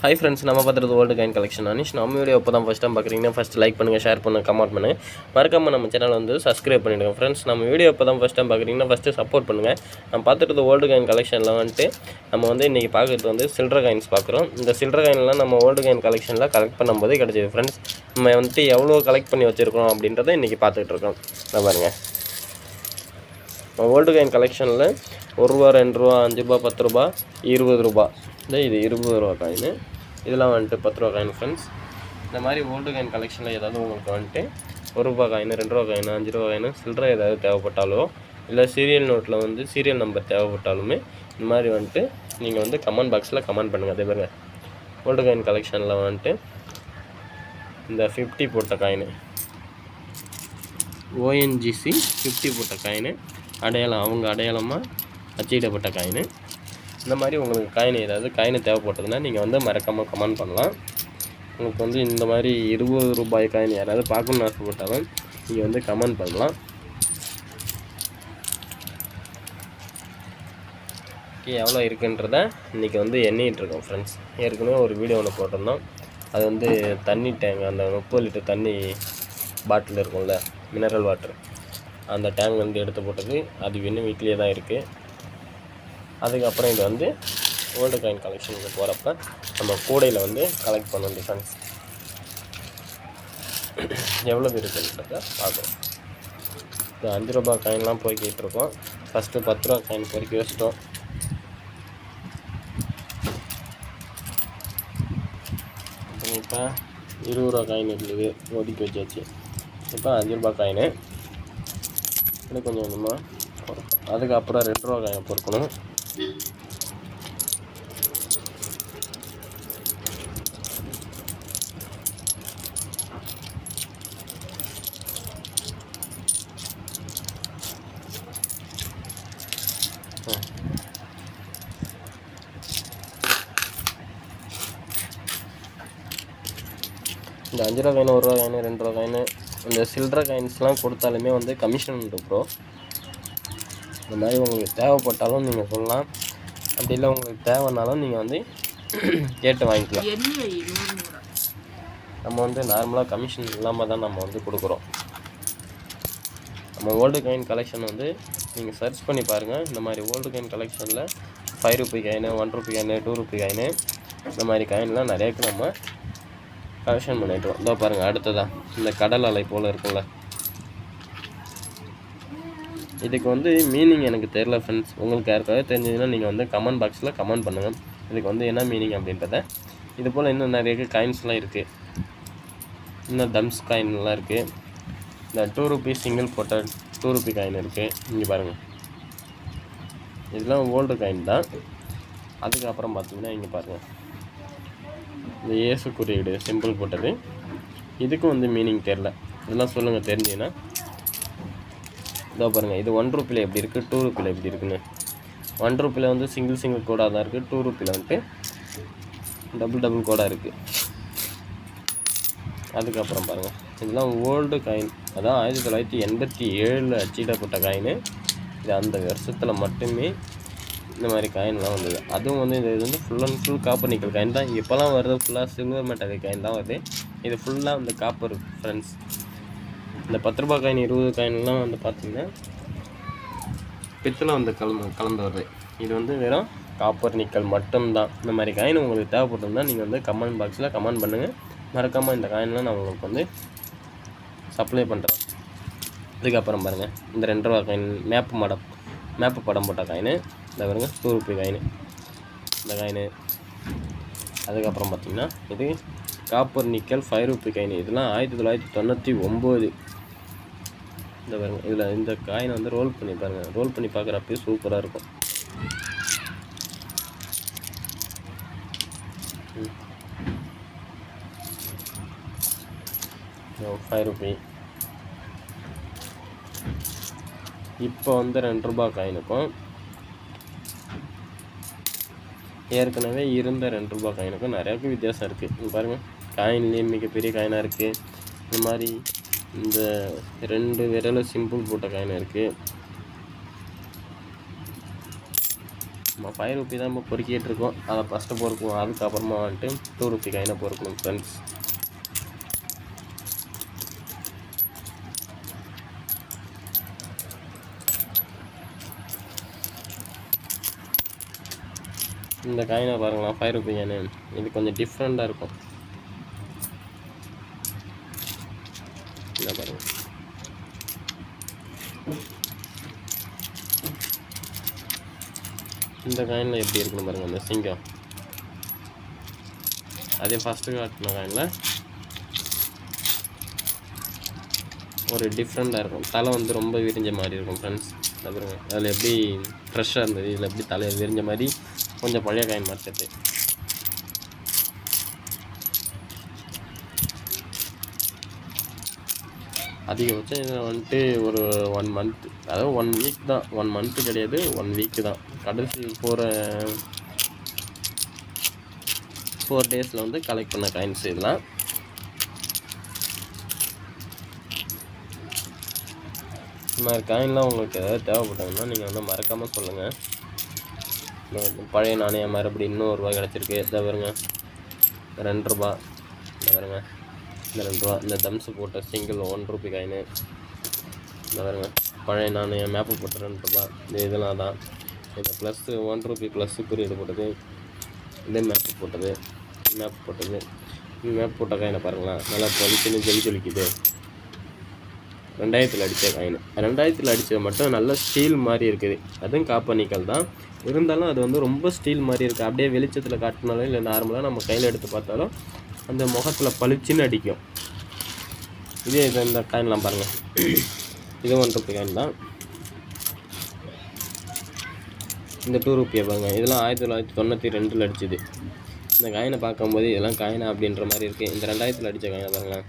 Hi friends, நம்ம பார்த்துறது old coin collection. Anish நம்ம video இப்போ தான் ஃபஸ்ட் டைம் பார்க்குறீங்கன்னா ஃபஸ்ட் லைக் பண்ணுங்கள், ஷேர் பண்ணுங்கள், கமெண்ட் பண்ணுங்கள். மறக்காமல் நம்ம சேனல் வந்து சப்ஸ்கிரைப் பண்ணிவிடுங்க. ஃப்ரெண்ட்ஸ், நம்ம வீடியோ இப்போ தான் ஃபஸ்ட் டைம் பார்க்குறீங்கன்னா ஃபஸ்ட்டு சப்போர்ட் பண்ணுங்கள். நம்ம பார்த்துட்டு ஓல்டு காயின் கலெக்ஷனில் வந்துட்டு நம்ம வந்து இன்றைக்கி பார்க்குறது வந்து சில்ட்ர காயின்ஸ் பார்க்குறோம். இந்த சில்ட்ர காயின்லாம் நம்ம ஓல்டு காயின் கலெக்ஷனில் கலெக்ட் பண்ணும்போது கிடச்சிது. ஃப்ரெண்ட்ஸ், நம்ம வந்துட்டு எவ்வளோ கலெக்ட் பண்ணி வச்சுருக்கோம் அப்படின்றத இன்றைக்கி பார்த்துக்கிட்டு இருக்கோம். நான் பாருங்கள், ஓல்டு காயின் கலெக்ஷனில் ₹1, ₹2, ₹5, ₹10, ₹20. இது ₹20 காயின். இதெல்லாம் வந்துட்டு ₹10 காயின். ஃப்ரெண்ட்ஸ், இந்த மாதிரி ஓல்டு காயின் கலெக்ஷனில் ஏதாவது உங்களுக்கு வந்துட்டு ₹1 காயின், ₹2 காயின், ₹5 காயின் சில்லற ஏதாவது தேவைப்பட்டாலோ, இல்லை சீரியல் நோட்டில் வந்து சீரியல் நம்பர் தேவைப்பட்டாலுமே இந்த மாதிரி வந்துட்டு நீங்கள் வந்து கமெண்ட் பாக்ஸில் கமெண்ட் பண்ணுங்கள். அதே மாதிரி ஓல்டு காயின் கலெக்ஷனில் வந்துட்டு இந்த 50 போட்ட காயின், ONGC 50 போட்ட காயின், அடையாளம் அவங்க அடையாளமாக அச்சிடப்பட்ட காயின். இந்த மாதிரி உங்களுக்கு காயின் ஏதாவது காயின் தேவைப்பட்டதுன்னா நீங்கள் வந்து மறக்காமல் கமெண்ட் பண்ணலாம். உங்களுக்கு வந்து இந்த மாதிரி ₹20 காயின் யாராவது பார்க்கணுன்னு ஆசைப்பட்டாலும் நீங்கள் வந்து கமெண்ட் பண்ணலாம். ஓகே, எவ்வளோ இருக்குன்றத இன்றைக்கி வந்து எண்ணிகிட்ருக்கோம். ஃப்ரெண்ட்ஸ், ஏற்கனவே ஒரு வீடியோ ஒன்று போட்டிருந்தோம். அது வந்து தண்ணி டேங்க், அந்த 30 லிட்டர் தண்ணி பாட்டில் இருக்கும்ல, மினரல் வாட்டர், அந்த டேங்க் வந்து எடுத்து போட்டது. அது இன்னும் வீட்லேயே தான் இருக்குது. அதுக்கப்புறம் இது வந்து ஓல்டு காயின் கலெக்ஷனுக்கு போகிறப்ப நம்ம கூடையில் வந்து கலெக்ட் பண்ணோம். டிஃபரன்ஸ் எவ்வளோ இருக்குன்றத பார்க்குறோம். இந்த ₹5 காயின்லாம் பொறுக்கிட்டு இருக்கோம். ஃபஸ்ட்டு ₹10 காயின் பொறுக்கி வச்சிட்டோம். இப்போ ₹20 காயின் இருக்குது, ஒதுக்கி வச்சாச்சு. இப்போ ₹5 காயின் இன்னும் கொஞ்சம் கொஞ்சமாக பொறுக்கணும். அதுக்கப்புறம் ₹2 காயின் பொறுக்கணும். இந்த ₹5 காயின், ₹1 காயின், ₹2 காயின், இந்த சில்லற காயின்ஸ்லாம் கொடுத்தாலுமே வந்து கமிஷன் உண்டு ப்ரோ. இந்த மாதிரி உங்களுக்கு தேவைப்பட்டாலும் நீங்கள் சொல்லலாம். அப்படி இல்லை உங்களுக்கு தேவைன்னாலும் நீங்கள் வந்து கேட்டு வாங்கிக்கலாம். நம்ம வந்து நார்மலாக கமிஷன் இல்லாமல் தான் நம்ம வந்து கொடுக்குறோம். நம்ம ஓல்டு காயின் கலெக்ஷன் வந்து நீங்கள் சர்ச் பண்ணி பாருங்கள். இந்த மாதிரி ஓல்டு காயின் கலெக்ஷனில் ₹5 காயின், ₹1 காயின், ₹2 காயின், இந்த மாதிரி காயின்லாம் நிறையாக்கு நம்ம கலெக்ஷன் பண்ணிட்டுருவோம். இதோ பாருங்கள், அடுத்ததான் இந்த கடல் அலை போல் இருக்குல்ல, இதுக்கு வந்து மீனிங் எனக்கு தெரியல. ஃப்ரெண்ட்ஸ், உங்களுக்கு யாருக்காவது தெரிஞ்சதுன்னா நீங்கள் வந்து கமெண்ட் பாக்ஸில் கமெண்ட் பண்ணுங்கள். இதுக்கு வந்து என்ன மீனிங் அப்படின்றத. இது போல் இன்னும் நிறைய காயின்ஸ்லாம் இருக்குது. இன்னும் தம்ஸ் காயின்லாம் இருக்குது. இந்த ₹2 சிங்கிள் போட்ட ₹2 காயின் இருக்குது. இங்கே பாருங்கள், இதெல்லாம் ஓல்டு காயின் தான். அதுக்கப்புறம் பார்த்தீங்கன்னா இங்கே பாருங்கள், இந்த இயேசு குறியீடு சிம்பிள் போட்டது. இதுக்கும் வந்து மீனிங் தெரில. இதெல்லாம் சொல்லுங்கள் தெரிஞ்சுன்னா. இதோ பாருங்கள், இது ₹1 எப்படி இருக்குது, ₹2 எப்படி இருக்குன்னு. ₹1 வந்து சிங்கிள் கோடாக தான் இருக்குது. ₹2 வந்துட்டு டபுள் கோடாக இருக்குது. அதுக்கப்புறம் பாருங்கள், இதெல்லாம் ஓல்டு காயின். அதான் 1987 அச்சிடப்பட்ட காயின். இது அந்த வருஷத்தில் மட்டுமே இந்த மாதிரி காயின்லாம் வந்தது. அதுவும் வந்து இது வந்து full and full copper nickel coin தான். இப்போலாம் வருது ஃபுல்லாக சில்வர் மெட்டாலிக் காயின் தான் வருது. இது ஃபுல்லாக வந்து காப்பர். ஃப்ரெண்ட்ஸ், இந்த ₹10 காயின், ₹20 காயின்லாம் வந்து பார்த்திங்கன்னா பித்தளை வந்து கலந்து வருது. இது வந்து வெறும் காப்பர் நிக்கல் மட்டும்தான். இந்த மாதிரி காயின் உங்களுக்கு தேவைப்பட்டிருந்தால் நீங்கள் வந்து கமெண்ட் பாக்ஸில் கமெண்ட் பண்ணுங்கள். மறக்காமல் இந்த காயின்லாம் நான் உங்களுக்கு வந்து சப்ளை பண்ணுறேன். அதுக்கப்புறம் பாருங்கள், இந்த ₹2 காயின் மேப்பு படம் போட்ட காயின். இந்த பாருங்க, ₹2 காயின், இந்த காயின். அதுக்கப்புறம் பார்த்திங்கன்னா இது காப்பர் நிக்கல் ₹5 காயின். இதெல்லாம் 1999. இந்த பாருங்கள், இதில் இந்த காயினை வந்து ரோல் பண்ணி பாருங்கள். ரோல் பண்ணி பார்க்குறப்ப சூப்பராக இருக்கும். ₹5. இப்போ வந்து ₹2 காயினுக்கும் ஏற்கனவே இருந்த ₹2 காயினுக்கும் நிறையாவுக்கு வித்தியாசம் இருக்குது. இங்கே பாருங்கள், காயின்லேயே மிகப்பெரிய காயினாக இருக்குது. இந்த மாதிரி இந்த 2 விரல் சிம்பிள் போட்ட காயின் இருக்குது. நம்ம 5 ரூபி தான் இப்போ பொறுக்கிட்டு இருக்கோம். அதை ஃபஸ்ட்டு பொறுக்குவோம், அதுக்கப்புறமா வந்துட்டு 2 ரூபி காயினை பொறுக்கணும் ஃப்ரெண்ட்ஸ். இந்த காயினை பாருங்களா, 5 ரூபி காயின். இது கொஞ்சம் டிஃப்ரெண்ட்டாக இருக்கும். இதை பாருங்கள், இந்த காயினில் எப்படி இருக்குன்னு பாருங்கள். அந்த சிங்கம் அதே ஃபஸ்ட்டு காட்டின காயினில் ஒரு டிஃப்ரெண்ட்டாக இருக்கும். தலை வந்து ரொம்ப விரிஞ்ச மாதிரி இருக்கும் ஃப்ரெண்ட்ஸ். பாருங்க, அதில் எப்படி ஃப்ரெஷ்ஷாக இருந்தது, இதில் எப்படி தலையை விரிஞ்ச மாதிரி கொஞ்சம் பழைய காயின் மாதிரி செட்டு. அதிகபட்சம் இதில் வந்துட்டு ஒரு 1 மந்த், அதாவது 1 வீக் தான், 1 மந்த்து கிடையாது, 1 வீக்கு தான். கடைசி 4 டேஸில் வந்து கலெக்ட் பண்ண காயின்ஸ் இதெல்லாம். இந்த மாதிரி காயின்லாம் உங்களுக்கு ஏதாவது தேவைப்பட்டாங்கன்னா நீங்கள் வந்து மறக்காமல் சொல்லுங்கள். பழைய நாணயம் மறுபடியும் இன்னும் ரூபா கிடச்சிருக்கு. இதை பாருங்க, 2 ரூபா. இந்த பாருங்க, இந்த 2 ரூபா. இந்த தம்ஸு போட்ட சிங்கிள் 1 ரூபி காயினு. இந்த பாருங்க, பழைய நாணயம் மேப்பு போட்ட 2 ரூபா. இதெல்லாம் தான். இது ப்ளஸ்ஸு 1 ரூபி ப்ளஸ்ஸு குறியீடு போட்டது. இதே மேப்பு போட்டது, மேப் போட்டது. மேப் போட்ட காயினை பாருங்களேன், நல்லா பொலிச்சுன்னு ஜொலிக்குது. 2000 அடித்த காயின். 2000 அடித்தது மட்டும் நல்ல ஸ்டீல் மாதிரி இருக்குது. அதுவும் காப்பர் நிக்கல் தான், இருந்தாலும் அது வந்து ரொம்ப ஸ்டீல் மாதிரி இருக்குது. அப்படியே வெளிச்சத்தில் காட்டினாலும் இல்லை நார்மலாக நம்ம கையில் எடுத்து பார்த்தாலும் அந்த முகத்தில் பளிச்சுன்னு அடிக்கும். இதே இது இந்த காயின்லாம் பாருங்கள், இது 1 ரூபி காயின் தான். இந்த 2 ரூபியை பாருங்கள், இதெல்லாம் 1992 அடிச்சுது. இந்த காயினை பார்க்கும்போது இதெல்லாம் காயினா அப்படின்ற மாதிரி இருக்குது. இந்த 2000 அடித்த காயினை பாருங்களேன்,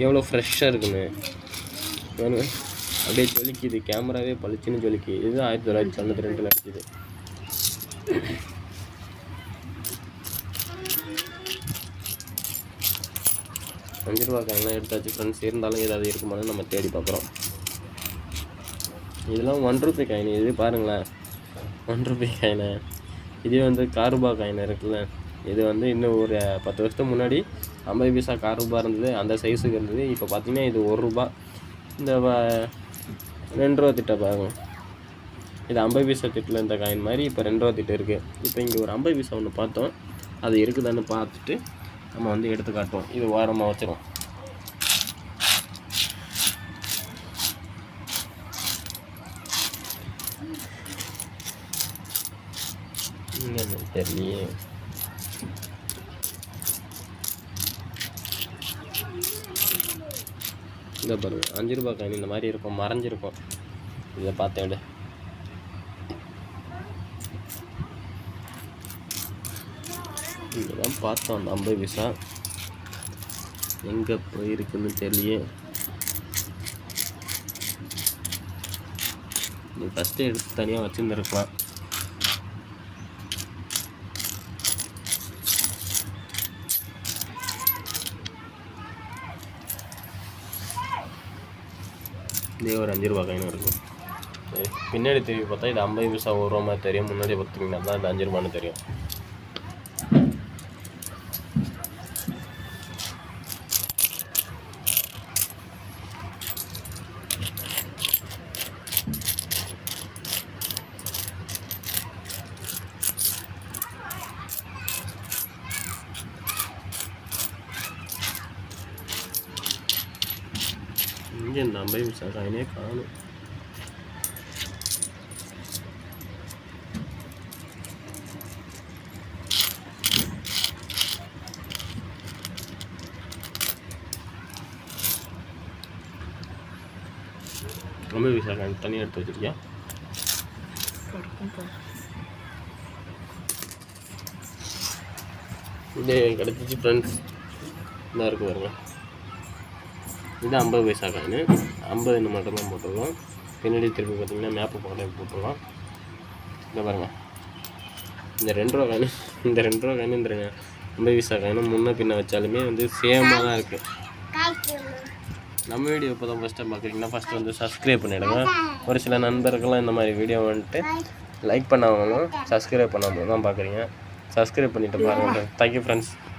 எவ்வளோ ஃப்ரெஷ்ஷாக இருக்குன்னு வேணுங்க. அப்படியே ஜொலிக்குது, கேமராவே பளிச்சுன்னு ஜொலிக்குது. இது 1992 அடிச்சுது. ₹5 காயின்லாம் எடுத்தாச்சு ஃப்ரெண்ட்ஸ். இருந்தாலும் ஏதாவது இருக்குமான்னு நம்ம தேடி பார்க்குறோம். இதெல்லாம் 1 ரூபி காயின். இது பாருங்களேன், 1 ரூபி காயினு. இதே வந்து காருபா காயின் இருக்குல்ல, இது வந்து இன்னும் ஒரு 10 வருஷத்துக்கு முன்னாடி 50 பைசா காருபா இருந்தது, அந்த சைஸுக்கு இருந்தது. இப்போ பார்த்தீங்கன்னா இது 1 ரூபா. இந்த 2 ரூபா திட்ட பாருங்க, இது 50 பைசா திட்டில் இந்த காயின் மாதிரி இப்போ 2 ரூபா திட்டம் இருக்குது. இப்போ இங்கே ஒரு 50 பைசா ஒன்று பார்த்தோம், அது இருக்குதான்னு பார்த்துட்டு நம்ம வந்து எடுத்து காட்டுவோம். இது ஓரமாக வச்சிடும். தெரியலையே, இதை பாருங்கள், 5 ரூபா காயின் இந்த மாதிரி இருக்கும், மறைஞ்சிருக்கும். இதை பார்த்தேன், இங்கே தான் பார்த்தோம். அந்த 50 பைசா எங்கே போயிருக்குன்னு தெரியலையே. நீ ஃபஸ்ட்டு எடுத்து தனியாக வச்சுருந்துருக்கலாம். இதே ஒரு 5 ரூபா காயின் இருக்கும். பின்னாடி திரும்பி பார்த்தா இது 50 பைசா 1 ரூபா மாதிரி தெரியும். முன்னாடி பார்த்தீங்கன்னா தான் இது 5 ரூபான்னு தெரியும். இங்கே இந்த 50 பைசா காயினே காணும். ரொம்ப பைசா காயின் தனியாக எடுத்து வச்சிருக்கியா? இது கிடச்சிச்சு ஃப்ரெண்ட்ஸ். இதாக இருக்குது பாருங்க, இது 50 பைசா காயின். 50 மட்டும்தான் போட்டுருக்கோம். பின்னாடி திருப்பி பார்த்தீங்கன்னா மேப்பு போட்டுருக்கோம். இதை பாருங்கள், இந்த 2 ரூபா காயின், இந்த 2 ரூபா காயின், இந்த 50 பைசா காயினும் முன்ன பின்ன வச்சாலுமே வந்து சேமாக தான் இருக்குது. நம்ம வீடியோ இப்போ தான் ஃபஸ்ட் டைம் பார்க்குறீங்கன்னா ஃபஸ்ட்டு வந்து சப்ஸ்கிரைப் பண்ணிவிடுங்க. ஒரு சில நண்பர்கள்லாம் இந்த மாதிரி வீடியோ வந்துட்டு லைக் பண்ணாமலும் சப்ஸ்கிரைப் பண்ணாமலும் தான் பார்க்குறீங்க. சப்ஸ்கிரைப் பண்ணிவிட்டு பாருங்கள். Thank you friends.